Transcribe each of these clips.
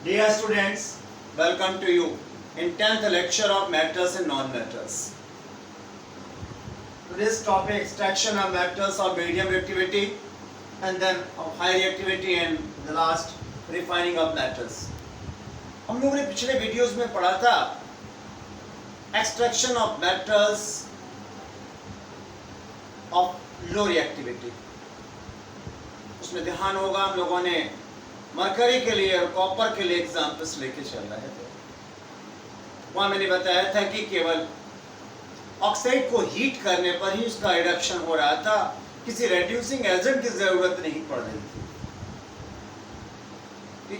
Dear students, welcome to you in 10th lecture of metals and non-metals. Today's topic extraction of metals of medium reactivity and then of high reactivity and the last refining of metals. हम लोगों ने पिछले videos में पढ़ा था extraction of metals of low reactivity. उसमें ध्यान होगा हम लोगों ने मरकरी के लिए और कॉपर के लिए एग्जाम्पल्स लेके चल रहे थे. वहां मैंने बताया था कि केवल ऑक्साइड को हीट करने पर ही उसका रिडक्शन हो रहा था, किसी रेड्यूसिंग एजेंट की जरूरत नहीं पड़ रही थी.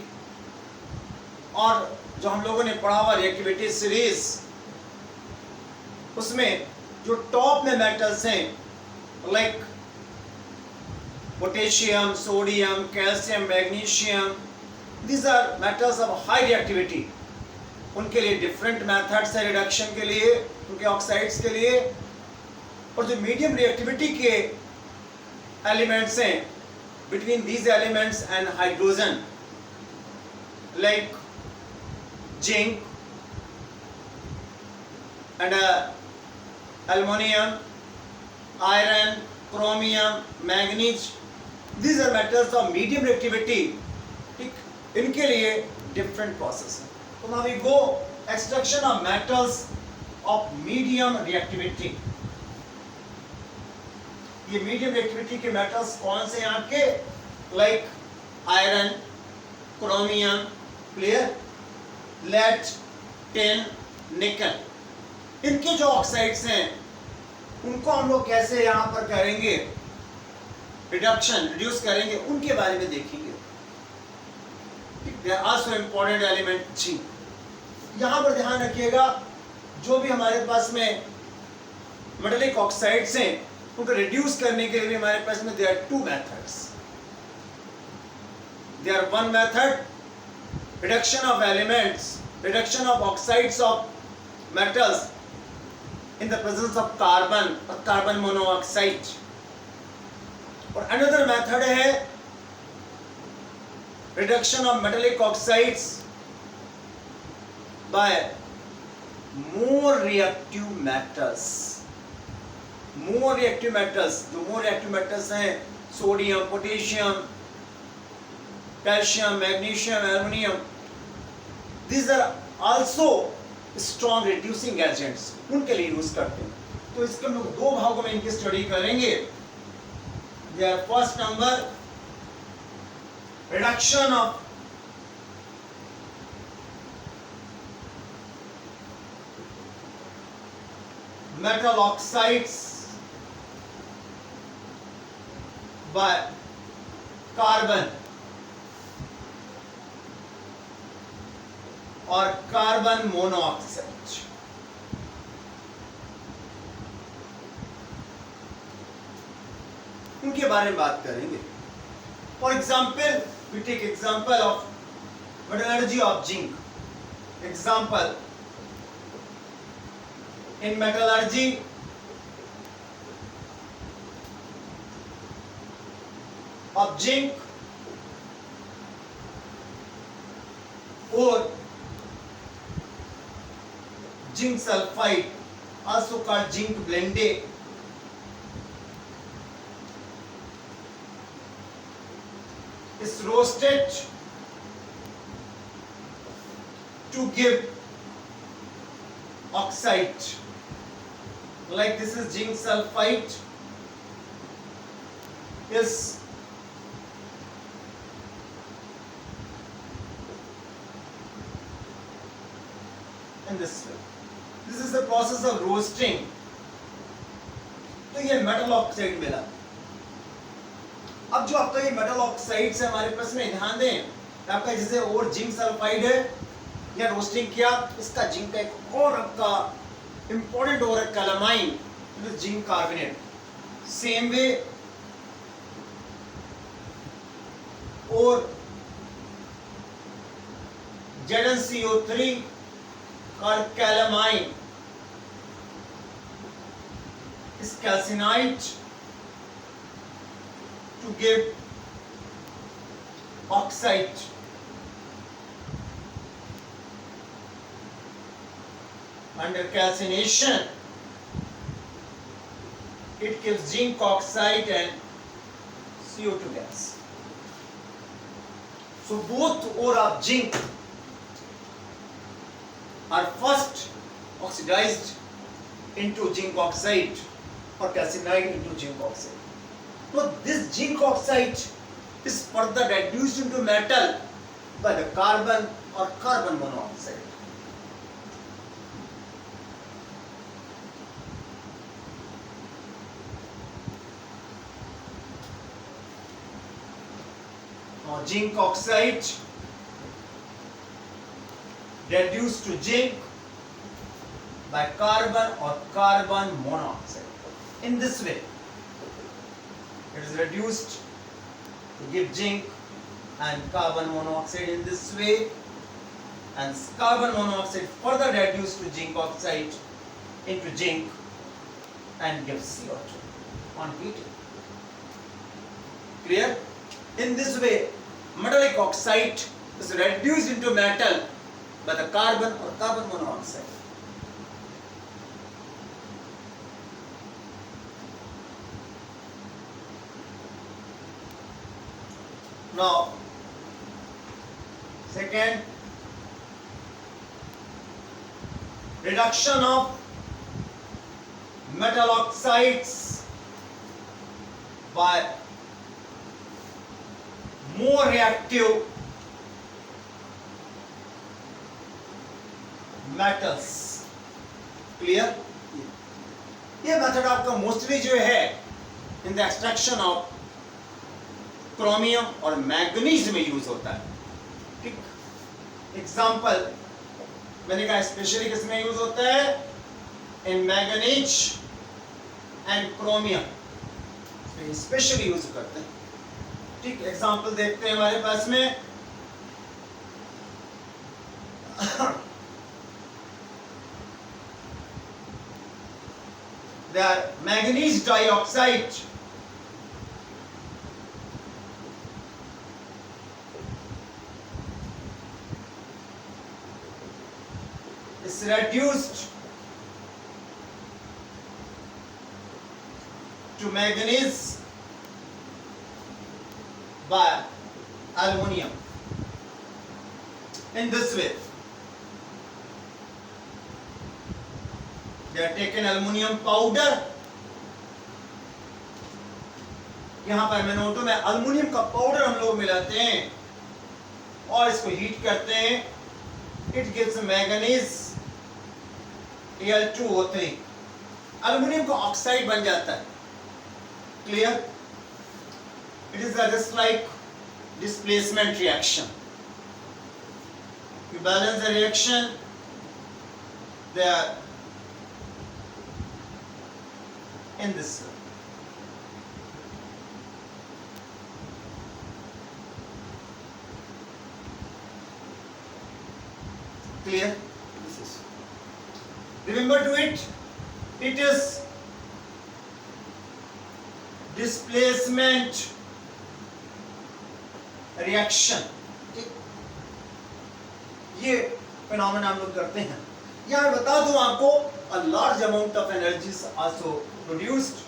और जो हम लोगों ने पढ़ा हुआ रिएक्टिविटी सीरीज, उसमें जो टॉप में मेटल्स हैं like potassium, sodium, calcium, magnesium, these are metals of high reactivity. उनके लिए डिफरेंट मेथड्स है रिडक्शन के लिए, उनके ऑक्साइड्स के लिए. और जो मीडियम रिएक्टिविटी के एलिमेंट्स हैं, between these elements and hydrogen like zinc and aluminum, iron, chromium, manganese, these are metals of medium reactivity. ठीक, इनके लिए different process है. तो now we go extraction of metals of medium reactivity. ये medium reactivity के metals कौन से हैं आपके? Like iron, chromium, clear, lead, tin, nickel. इनके जो ऑक्साइड्स हैं उनको हम लोग कैसे यहाँ पर करेंगे रिड्यूस करेंगे, उनके बारे में देखेंगे. There are also important element G. यहाँ पर ध्यान रखिएगा, जो भी हमारे पास में मेटालिक ऑक्साइड्स हैं उनको रिड्यूस करने के लिए भी हमारे पास में there are two methods. There are one method reduction of elements, reduction of oxides of metals in the presence of carbon or carbon monoxide. और another method है reduction of metallic oxides by more reactive metals. More reactive metals, जो more reactive metals हैं sodium, potassium, calcium, magnesium, aluminium, these are also strong reducing agents, उनके लिए use करते हैं. तो इसके हम लोग दो भागों में इनकी स्टडी करेंगे. Their first number reduction of metal oxides by carbon और कार्बन मोनोऑक्साइड. उनके बारे में बात करेंगे. For example we take example of metallurgy of zinc. Example in metallurgy of zinc और zinc sulfide, also called zinc blende, is roasted to give oxide. Like this is zinc sulfide, is in this way. This is the process of roasting. तो ये metal oxide मिला. अब जो आपका ये metal oxide है हमारे पास में ध्यान दें, आपका जैसे और जिंक सल्फाइड है, या रोस्टिंग किया, इसका जिंक का एक और आपका इंपॉर्टेंट और एक calamine zinc carbonate. Same way और ZnCO3 called calamine is calcinite to give oxide. under calcination it gives zinc oxide and CO2 gas. So both ore of zinc are first oxidized into zinc oxide or calcined into zinc oxide. So this zinc oxide is further reduced into metal by the carbon or carbon monoxide. Now zinc oxide reduced to zinc by carbon or carbon monoxide. In this way, it is reduced to give zinc and carbon monoxide in this way, and carbon monoxide further reduced to zinc oxide into zinc and gives CO2 on heating. Clear? In this way, metallic oxide is reduced into metal by the carbon or carbon monoxide. Now, second, reduction of metal oxides by more reactive metals. Clear? ये method आपका mostly जो है in the extraction of chromium और manganese में use होता है. ठीक, example मैंने कहा स्पेशली किस में यूज होता है? In manganese and chromium specially use करते हैं. ठीक, एग्जांपल देखते हैं हमारे पास में. They are manganese dioxide is reduced to manganese by aluminium. In this way, they are taken aluminium powder. यहाँ पर मैं नोटों में अल्युमिनियम का पाउडर हम लोग मिलाते हैं और इसको हीट करते हैं. It gives manganese Al2O3. Aluminium का ऑक्साइड बन जाता है. Clear? It is just like displacement reaction. You balance the reaction, they are in this way. Clear? This is. Remember to it. It is displacement reaction. ये phenomena हम लोग करते हैं. यहाँ बता दूं आपको, a large amount of energy is also produced.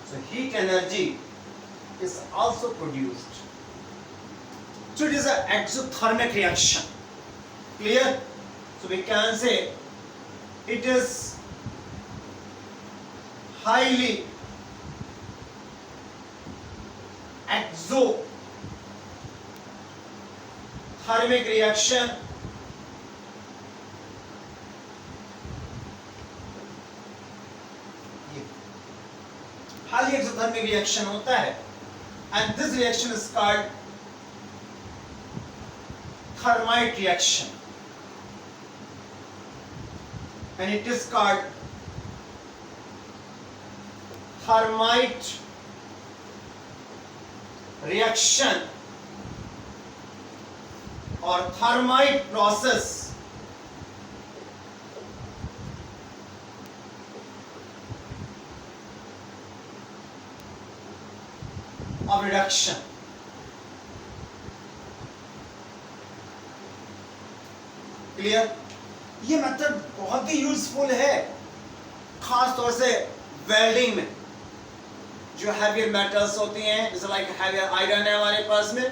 So heat energy is also produced. So it is an exothermic reaction. Clear? So we can say it is highly exothermic reaction. Highly exothermic reaction होता है, and this reaction is called thermite reaction, and it is called thermite reaction or thermite process of reduction. Clear? ये method बहुत ही useful है, खास तौर से welding में। जो हैवियर मेटल्स होती हैं, जैसे लाइक हैवियर आयरन है हमारे पास में,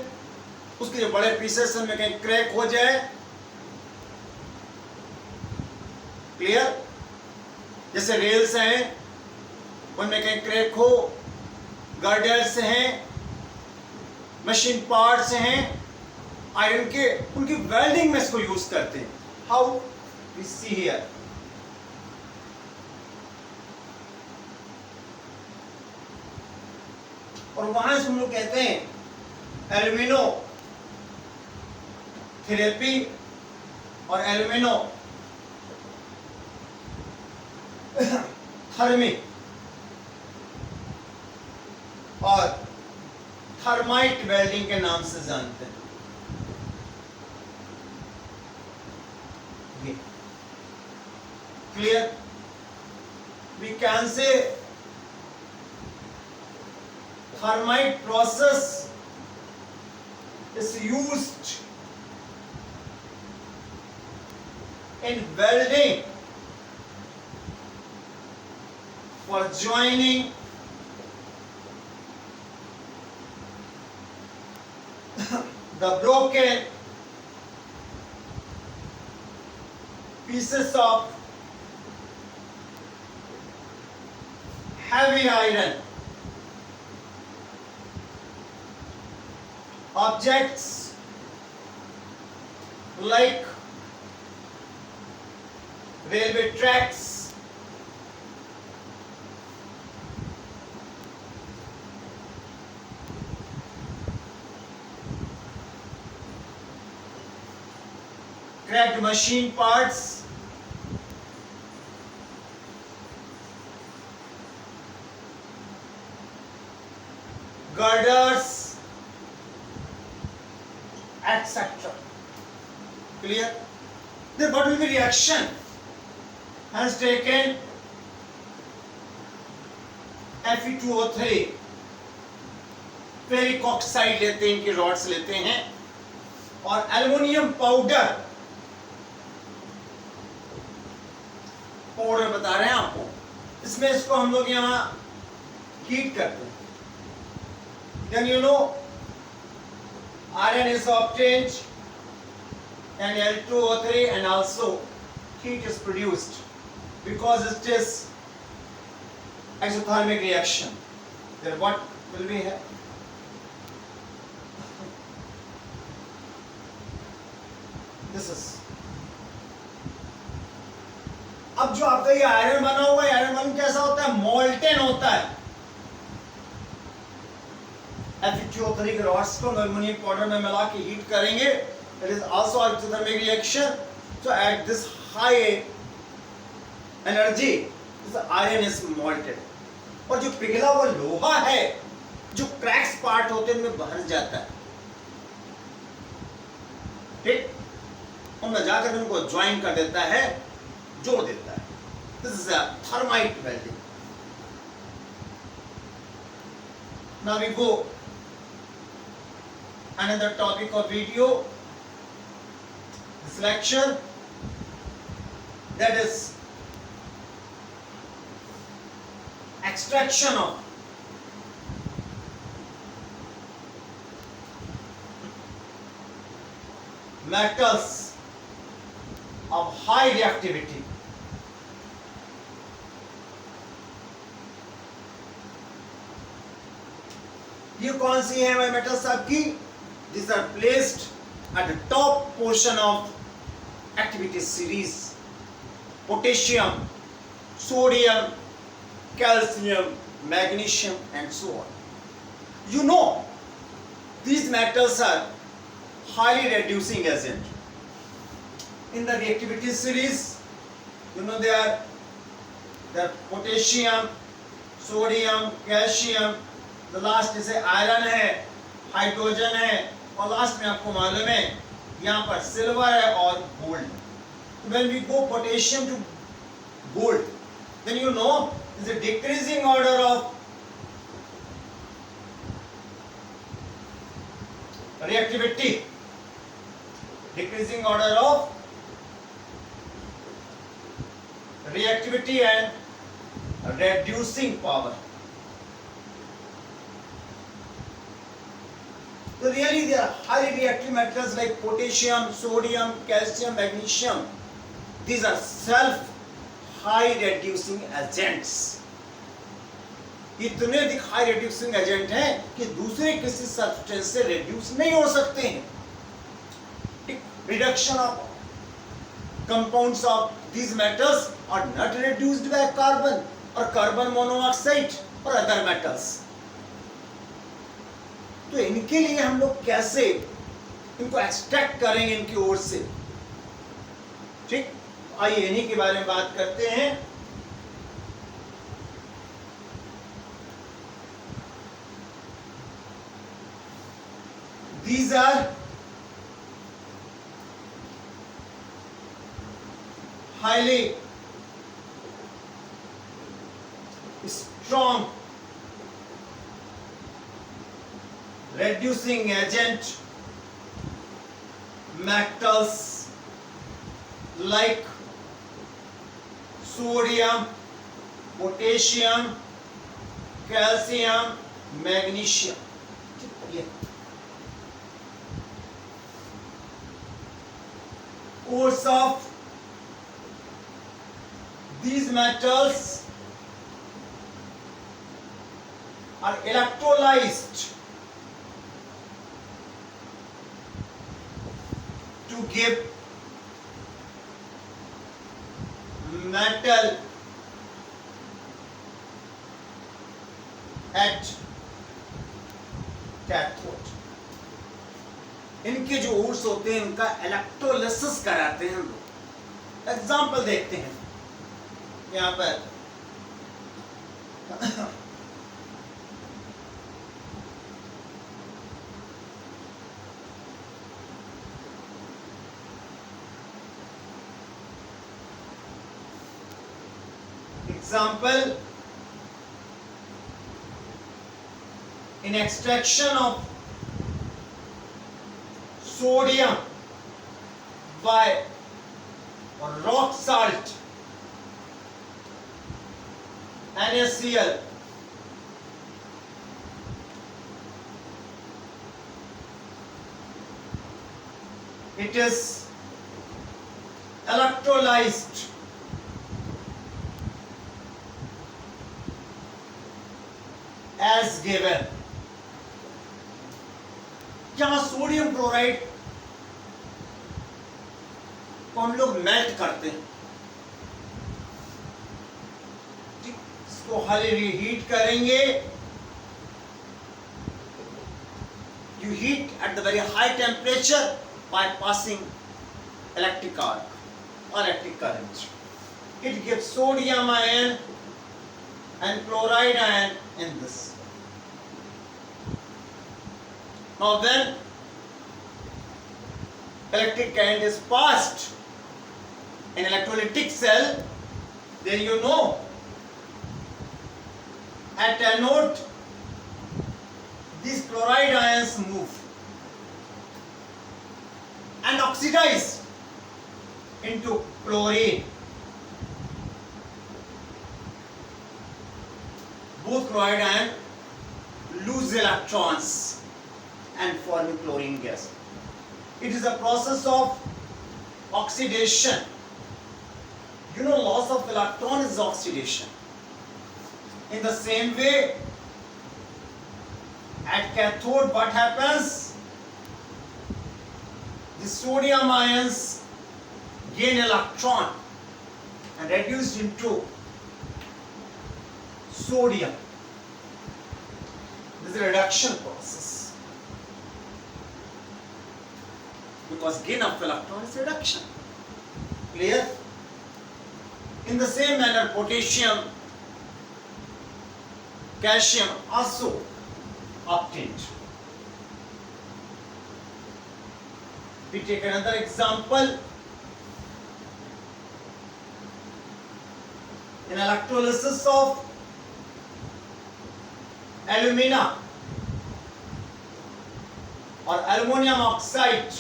उसके जो बड़े पीसेस में कहीं क्रैक हो जाए, क्लियर, जैसे रेल्स हैं उनमें कहीं क्रैक हो, गर्डर्स हैं, मशीन पार्ट्स हैं आयरन के, उनकी वेल्डिंग में इसको यूज करते हैं। हाउ वी सी हियर, और वहां से हम लोग कहते हैं एल्यूमिनो थेरेपी और एल्यूमिनो थर्मी और थर्माइट वेल्डिंग के नाम से जानते हैं। Clear, we can say thermite process is used in welding for joining the broken pieces of heavy iron objects like railway tracks, cracked machine parts, girders, etc. Clear? Then what will be reaction? Has taken Fe2O3, ferric oxide लेते हैं, इनकी rods लेते हैं, और aluminium powder बता रहे हैं आपको, इसमें इसको हम लोग यहाँ हीट करते हैं। Then you know iron is obtained and Al2O3 and also heat is produced because it is isothermic reaction. Then what will be here? This is. अब जो आपका ये आयरन बना हुआ है, आयरन बन कैसा होता है? मोल्टेन होता है। Fe2O3 के रॉड्स को एल्युमिनियम पाउडर में मिला के हीट करेंगे, it is also a isothermic reaction. So at this high energy, this iron is molten. और जो पिघला हुआ लोहा है, जो क्रैक्स पार्ट होते हैं उनमें भर जाता है, ठीक, उनमें जाकर उनको ज्वाइन कर देता है, जोड़ देता है। This is a thermite welding. Now we go another topic of video, this lecture, that is extraction of metals of high reactivity. ये कौन सी है हमारे मेटल्स आपकी? These are placed at the top portion of activity series: potassium, sodium, calcium, magnesium, and so on. You know, these metals are highly reducing agent. In the reactivity series, you know they are potassium, sodium, calcium, the last जैसे iron है, hydrogen है, और last में आपको मालूम है यहाँ पर सिल्वर है और gold. When we go potassium to gold, then you know is a decreasing order of reactivity, decreasing order of reactivity and reducing power. So really they are highly reactive metals like potassium, sodium, calcium, magnesium. These are self high reducing agents. इतने अधिक high reducing agent हैं कि दूसरे किसी substance से reduce नहीं हो सकते हैं. Reduction of compounds of these metals are not reduced by carbon or carbon monoxide or other metals. तो इनके लिए हम लोग कैसे इनको एक्सट्रैक्ट करेंगे इनकी ओर से. ठीक, आइए इन्हीं के बारे में बात करते हैं. These are highly strong reducing agent metals like sodium, potassium, calcium, magnesium. Course of these metals are electrolyzed to give metal at cathode. इनके जो ओर्स होते हैं इनका इलेक्ट्रोलिसिस कराते हैं हम लोग. एग्जाम्पल देखते हैं यहाँ पर. Example, in extraction of sodium by rock salt NaCl, it is electrolyzed as given. जहां सोडियम क्लोराइड को हम लोग मेल्ट करते हैं, इसको हाईली हीट करेंगे. You heat at the very high temperature by passing electric arc or electric current. It gives sodium ion and chloride ion in this. Now when electric current is passed in electrolytic cell, then you know at anode these chloride ions move and oxidize into chlorine. Both chloride ion lose electrons and form chlorine gas. It is a process of oxidation. You know, loss of electron is oxidation. In the same way, at cathode what happens? The sodium ions gain electron and reduced into sodium. This is a reduction process. Because gain of electron is reduction. Clear? In the same manner, potassium, calcium also obtained. We take another example. In electrolysis of alumina or aluminum oxide,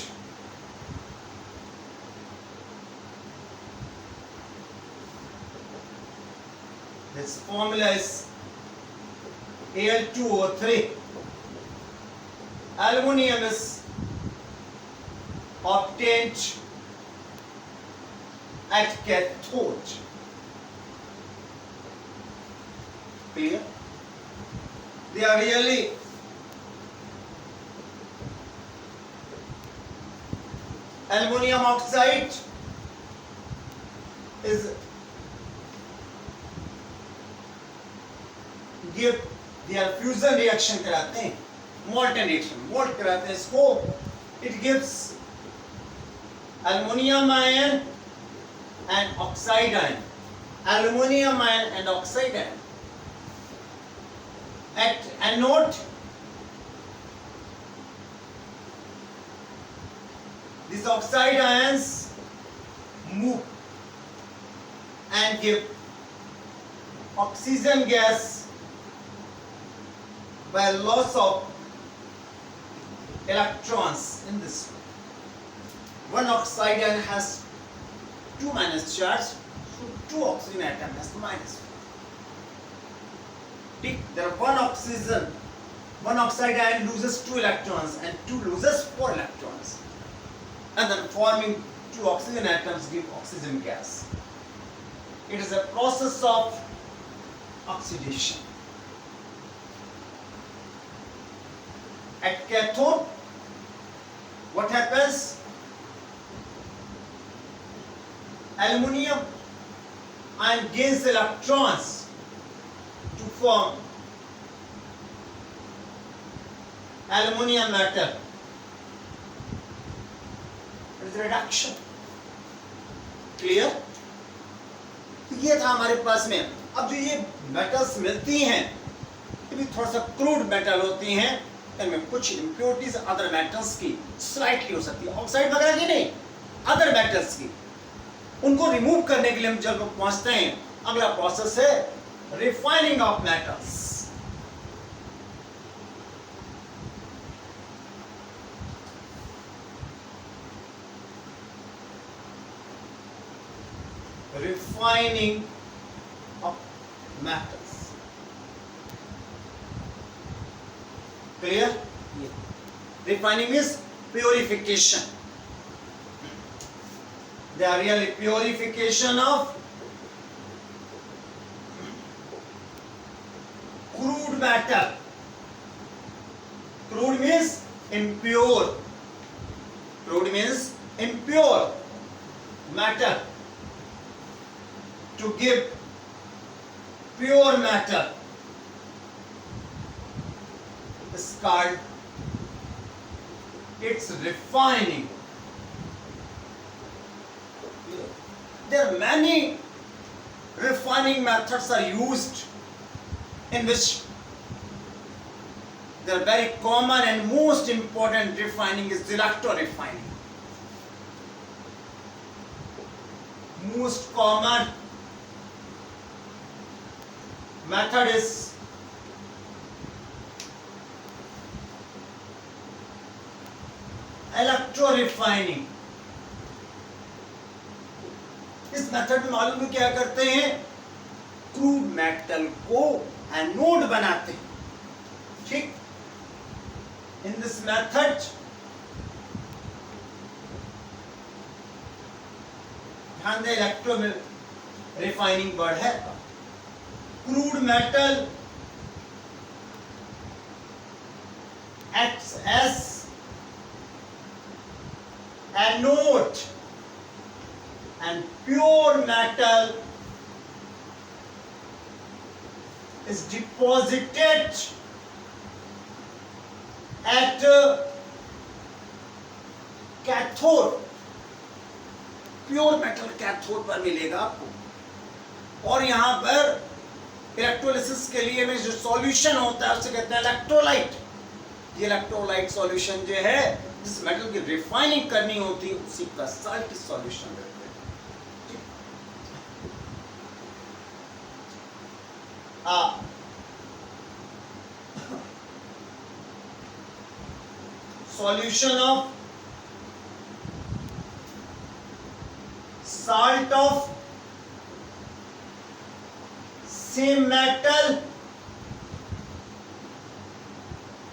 Its formula is Al2O3. Aluminium is obtained at cathode. Clear? They are really aluminum oxide is give their fusion reaction कराते हैं, molten reaction, molt कराते हैं इसको. It gives aluminum ion and oxide ion, aluminum ion and oxide ion. At anode, these oxide ions move and give oxygen gas by loss of electrons in this way. One oxide ion has 2 minus charge, so 2 oxygen atom has minus. There are one oxide ion loses 2 electrons and 2 loses 4 electrons, and then forming 2 oxygen atoms give oxygen gas. It is a process of oxidation. At cathode, what happens? Aluminium ion gains electrons to form aluminium metal. It is reduction. Clear? ये था हमारे पास में. अब जो ये metals मिलती हैं ये भी थोड़ा सा क्रूड मेटल होती हैं, इनमें कुछ इम्प्योरिटीज अदर मेटल्स की स्लाइटली हो सकती है, ऑक्साइड वगैरह की नहीं, अदर मेटल्स की. उनको रिमूव करने के लिए हम जब पहुंचते हैं, अगला प्रोसेस है refining of metals. Refining of metals. Clear? Yeah. Refining is purification. They are really purification of crude matter. Crude means impure. Crude means impure matter to give pure matter. It's called, it's refining. There are many refining methods are used, in which they are very common and most important refining is electro-refining. Most common method is electro-refining. इस method में मालूम है क्या करते हैं? Crude metal को anode बनाते हैं. ठीक? इन दिस मेथड ध्यान दें, इलेक्ट्रो रिफाइनिंग वर्ड है. Crude metal acts as anode and pure metal is deposited at cathode. Pure metal cathode पर मिलेगा आपको, और यहाँ पर इलेक्ट्रोलिसिस के लिए में जो सॉल्यूशन होता है उसे कहते हैं इलेक्ट्रोलाइट. ये इलेक्ट्रोलाइट सॉल्यूशन जो है जिस मेटल की रिफाइनिंग करनी होती है उसी का साल्ट सॉल्यूशन रहता है. Solution of salt of same metal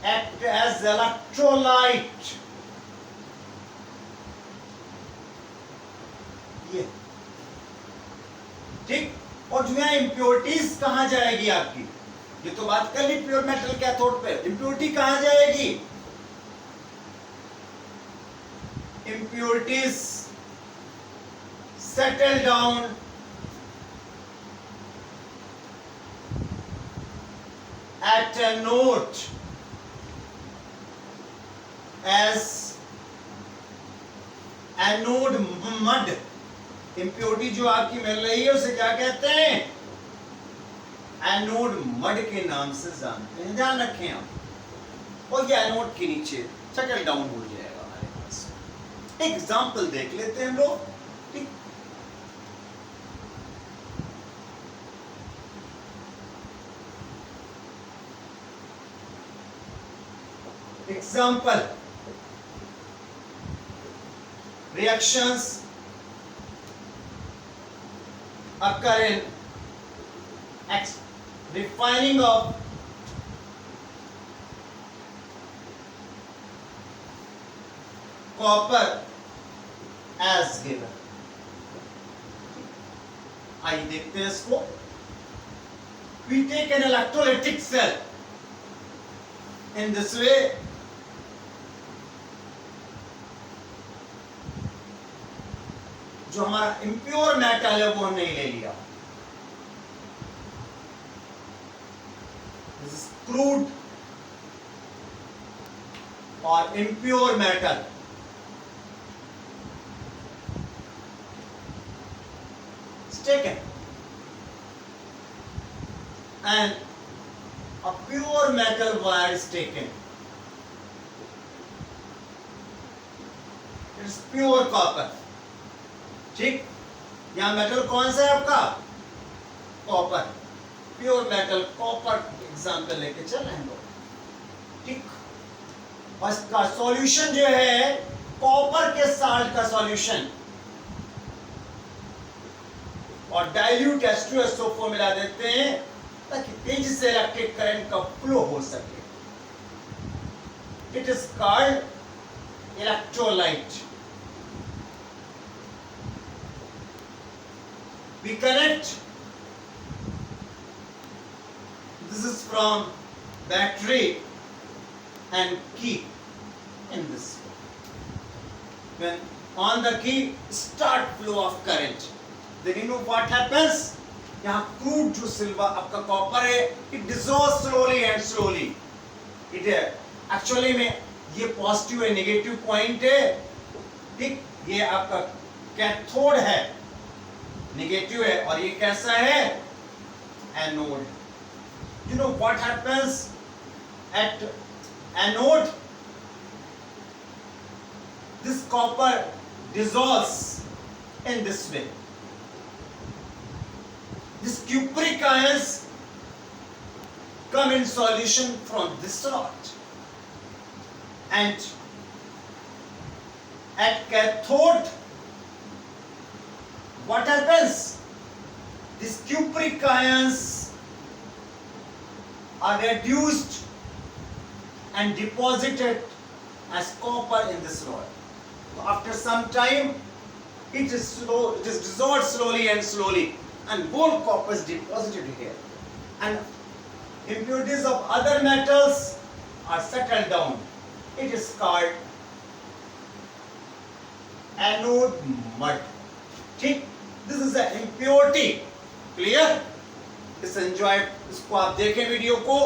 act as electrolyte. ये ठीक। और जो यहाँ इम्प्योरिटीज कहां जाएगी आपकी, ये तो बात कर ली प्योर मेटल कैथोड पे, इम्प्योरिटी कहां जाएगी? Impurities settle down at anode as anode mud. Impurity जो आपकी मिल रही है उसे क्या कहते हैं? एनोड मड के नाम से जानते हैं, ध्यान रखें आप। और ये एनोड के नीचे सेटल डाउन हो जाएगा हमारे पास। एग्जाम्पल देख लेते हैं हम लोग, ठीक। Example, reactions occur in refining of copper as given. आइए देखते हैं इसको। We take an electrolytic cell in this way. जो हमारा इम्प्योर मेटल है वो हमने ले लिया, क्रूड और impure metal, taken and a pure metal wire is taken. It's pure copper. ठीक, यहां मेटल कौन सा है आपका? Copper. Pure metal copper example लेके चल रहे हैं लोग, ठीक। और इसका सॉल्यूशन जो है कॉपर के साल्ट का सॉल्यूशन, और डाइल्यूट H2SO4 मिला देते हैं ताकि तेजी से इलेक्ट्रिक करंट का फ्लो हो सके। It is called electrolyte. We connect, this is from battery and key in this way. When on the key, start flow of current. Then you know what happens? यहाँ crude जो silver आपका copper है, it dissolves slowly and slowly. It actually में ये positive है negative point है, ठीक। ये आपका कैथोड है, नेगेटिव है, और ये कैसा है? Anode. You know what happens at anode? This copper dissolves in this way. This cupric ions come in solution from this rod, and at cathode what happens? These cupric ions are reduced and deposited as copper in this rod. So after some time, it is dissolved slowly and slowly, and whole copper is deposited here, and impurities of other metals are settled down. It is called anode mud. ठीक, this is an impurity. Clear? Enjoy, इसको आप देखें video को,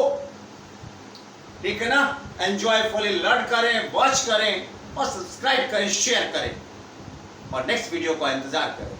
ठीक है ना? एंजॉयफुली learn करें, watch करें और सब्सक्राइब करें, शेयर करें, और नेक्स्ट वीडियो का इंतजार करें।